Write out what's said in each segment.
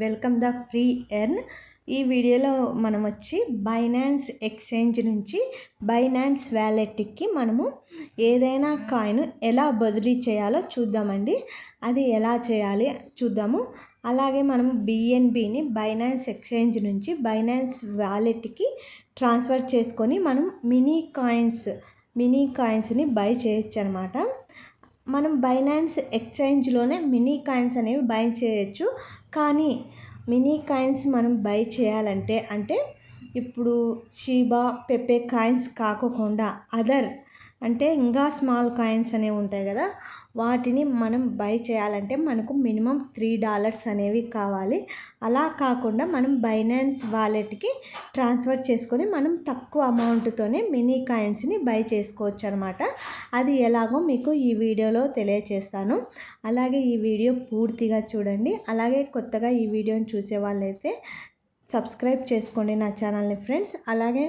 Welcome the free earn. ఈ వీడియోలో మనం వచ్చి బైనాన్స్ ఎక్స్చేంజ్ నుంచి బైనాన్స్ వ్యాలెట్కి మనము ఏదైనా కాయిన్ ఎలా బదిలీ చేయాలో చూద్దామండి. అది ఎలా చేయాలి చూద్దాము. అలాగే మనం బిఎన్బిని బైనాన్స్ ఎక్స్చేంజ్ నుంచి బైనాన్స్ వ్యాలెట్కి ట్రాన్స్ఫర్ చేసుకొని మనం మినీ కాయిన్స్ని బై చేయొచ్చు అనమాట. మనం బైనాన్స్ ఎక్స్చేంజ్లోనే మినీ కాయిన్స్ అనేవి బై చేయొచ్చు. కానీ మినీ కాయిన్స్ మనం బై చేయాలంటే ఇప్పుడు షీబా పెప్పే కాయిన్స్ కాకోకుండా అదర్ అంటే ఇంకా స్మాల్ కాయిన్స్ అనేవి ఉంటాయి కదా, వాటిని మనం బై చేయాలంటే మనకు మినిమం $3 అనేవి కావాలి. అలా కాకుండా మనం బైనాన్స్ వాలెట్కి ట్రాన్స్ఫర్ చేసుకొని మనం తక్కువ అమౌంట్తోనే మినీ కాయిన్స్ని బై చేసుకోవచ్చు అనమాట. అది ఎలాగో మీకు ఈ వీడియోలో తెలియచేస్తాను. అలాగే ఈ వీడియో పూర్తిగా చూడండి. అలాగే కొత్తగా ఈ వీడియోని చూసే వాళ్ళైతే సబ్స్క్రైబ్ చేసుకోండి నా ఛానల్ని ఫ్రెండ్స్. అలాగే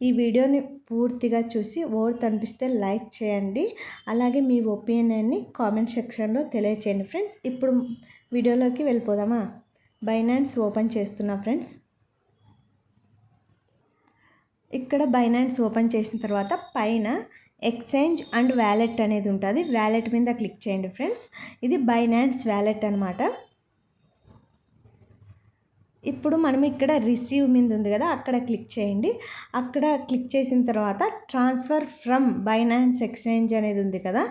ఈ వీడియోని పూర్తిగా చూసి ఓర్త్ అనిపిస్తే లైక్ చేయండి. అలాగే మీ ఒపీనియన్ని కామెంట్ సెక్షన్లో తెలియచేయండి ఫ్రెండ్స్. ఇప్పుడు వీడియోలోకి వెళ్ళిపోదామా. బైనాన్స్ ఓపెన్ చేస్తున్నా ఫ్రెండ్స్. ఇక్కడ బైనాన్స్ ఓపెన్ చేసిన తర్వాత పైన ఎక్స్చేంజ్ అండ్ వ్యాలెట్ అనేది ఉంటుంది. వ్యాలెట్ మీద క్లిక్ చేయండి ఫ్రెండ్స్. ఇది బైనాన్స్ వ్యాలెట్ అనమాట. ఇప్పుడు మనం ఇక్కడ రిసీవ్ మీద ఉంది కదా, అక్కడ క్లిక్ చేయండి. అక్కడ క్లిక్ చేసిన తర్వాత ట్రాన్స్ఫర్ ఫ్రమ్ బైనాన్స్ ఎక్స్చేంజ్ అనేది ఉంది కదా,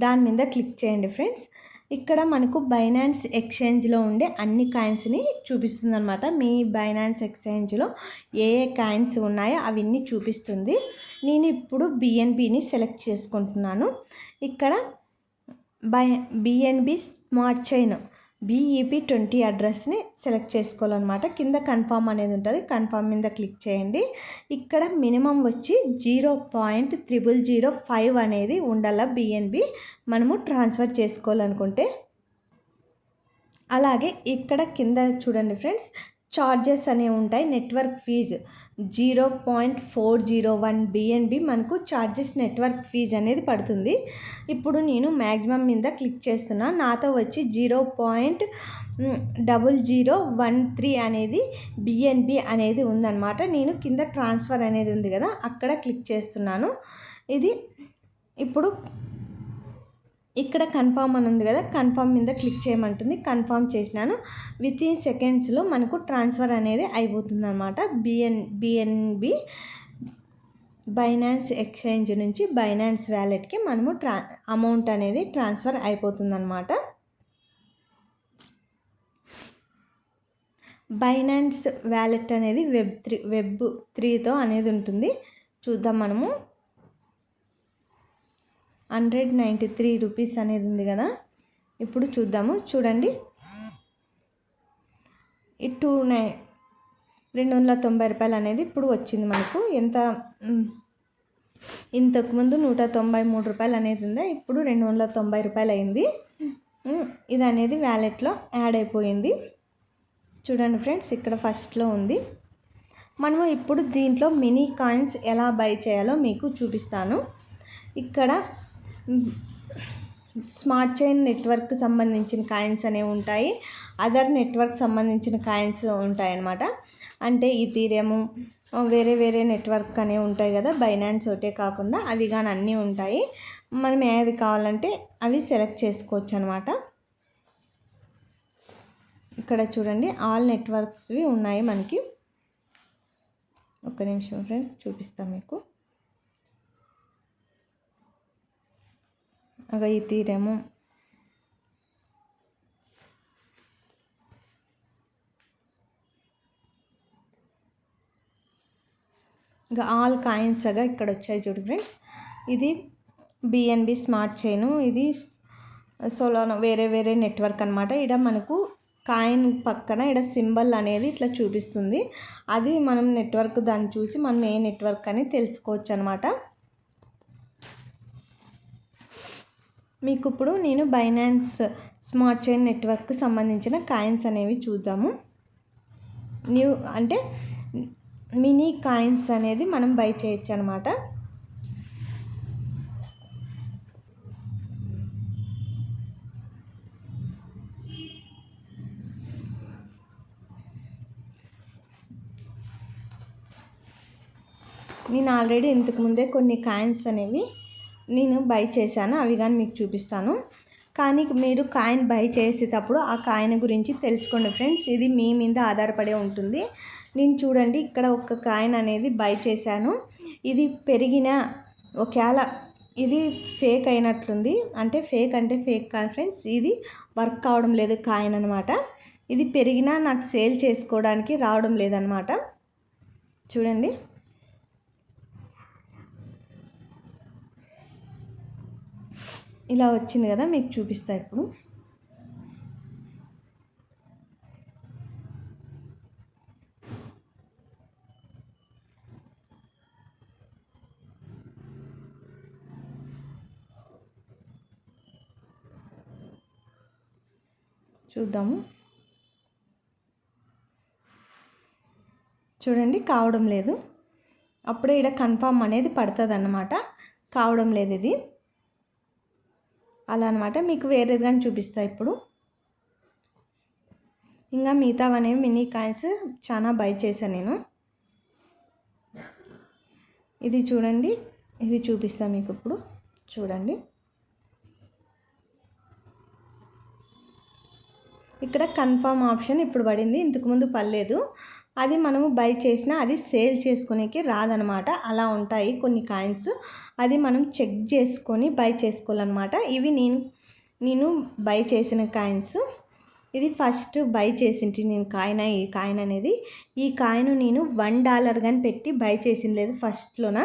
దాని మీద క్లిక్ చేయండి ఫ్రెండ్స్. ఇక్కడ మనకు బైనాన్స్ ఎక్స్చేంజ్లో ఉండే అన్ని కాయిన్స్ని చూపిస్తుంది అనమాట. మీ బైనాన్స్ ఎక్స్చేంజ్లో ఏ కాయిన్స్ ఉన్నాయో అవన్నీ చూపిస్తుంది. నేను ఇప్పుడు బిఎన్బిని సెలెక్ట్ చేసుకుంటున్నాను. ఇక్కడ బిఎన్బి స్మార్ట్ చైన్ BEP20 అడ్రస్ని సెలెక్ట్ చేసుకోవాలన్నమాట. కింద కన్ఫర్మ్ అనేది ఉంటుంది, కన్ఫర్మ్ మీద క్లిక్ చేయండి. ఇక్కడ మినిమం వచ్చి 0.0005 అనేది ఉండాల బిఎన్బి మనము ట్రాన్స్ఫర్ చేసుకోవాలనుకుంటే. అలాగే ఇక్కడ కింద చూడండి ఫ్రెండ్స్, చార్జెస్ అనేవి ఉంటాయి. నెట్వర్క్ ఫీజు 0.401 బిఎన్బి మనకు చార్జెస్ నెట్వర్క్ ఫీజు అనేది పడుతుంది. ఇప్పుడు నేను మ్యాక్సిమం మీద క్లిక్ చేస్తున్నా. నాతో వచ్చి 0.0013 అనేది బిఎన్బి అనేది ఉందన్నమాట. నేను కింద ట్రాన్స్ఫర్ అనేది ఉంది కదా, అక్కడ క్లిక్ చేస్తున్నాను. ఇది ఇప్పుడు ఇక్కడ కన్ఫర్మ్ అని ఉంది కదా, కన్ఫర్మ్ మీద క్లిక్ చేయమంటుంది. కన్ఫర్మ్ చేసినాను. వితిన్ సెకండ్స్లో మనకు ట్రాన్స్ఫర్ అనేది అయిపోతుంది అనమాట. బిఎన్బి బైనాన్స్ ఎక్స్చేంజ్ నుంచి బైనాన్స్ వ్యాలెట్కి మనము అమౌంట్ అనేది ట్రాన్స్ఫర్ అయిపోతుంది అనమాట. బైనాన్స్ వ్యాలెట్ అనేది వెబ్3తో అనేది ఉంటుంది. చూద్దాం మనము. 193 రూపీస్ అనేది ఉంది కదా, ఇప్పుడు చూద్దాము. చూడండి, ఈ 290 రూపాయలు అనేది ఇప్పుడు వచ్చింది మనకు. ఇంతకుముందు 193 రూపాయలు అనేది ఉందా, ఇప్పుడు 290 రూపాయలు అయింది. ఇది అనేది వ్యాలెట్లో యాడ్ అయిపోయింది. చూడండి ఫ్రెండ్స్, ఇక్కడ ఫస్ట్లో ఉంది. మనము ఇప్పుడు దీంట్లో మినీ కాయిన్స్ ఎలా బై చేయాలో మీకు చూపిస్తాను. ఇక్కడ స్మార్ట్ చైన్ నెట్వర్క్ సంబంధించిన కాయిన్స్ అనేవి ఉంటాయి, అదర్ నెట్వర్క్ సంబంధించిన కాయిన్స్ ఉంటాయి అన్నమాట. అంటే ఈథీరియం, వేరే వేరే నెట్వర్క్ అనేవి ఉంటాయి కదా, బైనాన్స్ ఒకటే కాకుండా అవి కానీ అన్నీ ఉంటాయి. మనం ఏది కావాలంటే అవి సెలెక్ట్ చేసుకోవచ్చు అనమాట. ఇక్కడ చూడండి, ఆల్ నెట్వర్క్స్వి ఉన్నాయి మనకి. ఒక్క నిమిషం ఫ్రెండ్స్, చూపిస్తాను మీకు. ఈథీరియం, ఇంకా ఆల్ కాయిన్స్ ఇక్కడ వచ్చాయి చూడు ఫ్రెండ్స్. ఇది బిఎన్బి స్మార్ట్ చైను, ఇది సోలానో, వేరే వేరే నెట్వర్క్ అనమాట. ఇక్కడ మనకు కాయిన్ పక్కన ఇక్కడ సింబల్ అనేది ఇట్లా చూపిస్తుంది. అది మనం నెట్వర్క్ దాన్ని చూసి మనం ఏ నెట్వర్క్ అని తెలుసుకోవచ్చు అనమాట. మీకు ఇప్పుడు నేను బైనాన్స్ స్మార్ట్ చైన్ నెట్వర్క్కి సంబంధించిన కాయిన్స్ అనేవి చూద్దాము. అంటే మినీ కాయిన్స్ అనేది మనం బై చేయొచ్చు అనమాట. నేను ఆల్రెడీ ఇంతకుముందే కొన్ని కాయిన్స్ అనేవి నేను బై చేశాను, అవి కానీ మీకు చూపిస్తాను. కానీ మీరు కాయిన్ బై చేసేటప్పుడు ఆ కాయిన్ గురించి తెలుసుకోండి ఫ్రెండ్స్. ఇది మీ మీద ఆధారపడే ఉంటుంది. నేను చూడండి ఇక్కడ ఒక కాయిన్ అనేది బై చేశాను. ఇది పెరిగిన ఒకవేళ ఇది ఫేక్ అయినట్లుంది, అంటే ఫేక్ కాదు ఫ్రెండ్స్, ఇది వర్క్ కావడం లేదు కాయిన్ అనమాట. ఇది పెరిగినా నాకు సేల్ చేసుకోవడానికి రావడం లేదనమాట. చూడండి ఇలా వచ్చింది కదా, మీకు చూపిస్తా ఇప్పుడు. చూద్దాము. చూడండి కావడం లేదు. అప్పుడే ఇక్కడ కన్ఫర్మ్ అనేది పడుతుంది అన్నమాట. కావడం లేదు ఇది అలా అనమాట. మీకు వేరేది కానీ చూపిస్తా ఇప్పుడు. ఇంకా మిగతావనేవి మినీ కాయిన్స్ చాలా బై చేశాను నేను. ఇది చూడండి, ఇది చూపిస్తా మీకు ఇప్పుడు. చూడండి ఇక్కడ కన్ఫర్మ్ ఆప్షన్ ఇప్పుడు పడింది, ఇంతకుముందు పడలేదు. అది మనము బై చేసినా అది సేల్ చేసుకునేకి రాదనమాట. అలా ఉంటాయి కొన్ని కాయిన్స్, అది మనం చెక్ చేసుకొని బై చేసుకోవాలన్నమాట. ఇవి నేను బై చేసిన కాయిన్స్. ఇది ఫస్ట్ బై చేసింటి నేను ఈ కాయిన్ అనేది. ఈ కాయిన్ నేను $1 కానీ పెట్టి బై చేసింది లేదు ఫస్ట్లోన.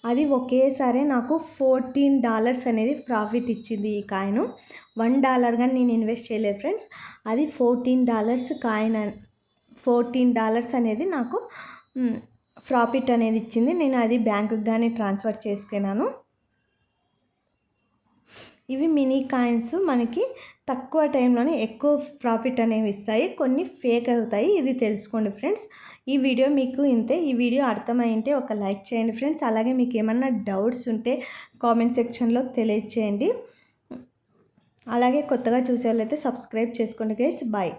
అది ఒకేసారి నాకు $14 అనేది ప్రాఫిట్ ఇచ్చింది ఈ కాయిన్. $1 కానీ నేను ఇన్వెస్ట్ చేయలేదు ఫ్రెండ్స్. అది $14 కాయిన్, $14 అనేది నాకు ప్రాఫిట్ అనేది ఇచ్చింది. నేను అది బ్యాంకుకి కానీ ట్రాన్స్ఫర్ చేసుకున్నాను. ఇవి మినీ కాయిన్స్ మనకి తక్కువ టైంలోనే ఎక్కువ ప్రాఫిట్ అనేవి ఇస్తాయి, కొన్ని ఫేక్ అవుతాయి, ఇది తెలుసుకోండి ఫ్రెండ్స్. ఈ వీడియో మీకు ఇంతే. ఈ వీడియో అర్థమైంటే ఒక లైక్ చేయండి ఫ్రెండ్స్. అలాగే మీకు ఏమన్నా డౌట్స్ ఉంటే కామెంట్ సెక్షన్లో తెలియచేయండి. అలాగే కొత్తగా చూసే వాళ్ళైతే సబ్స్క్రైబ్ చేసుకోండి గైస్. బాయ్.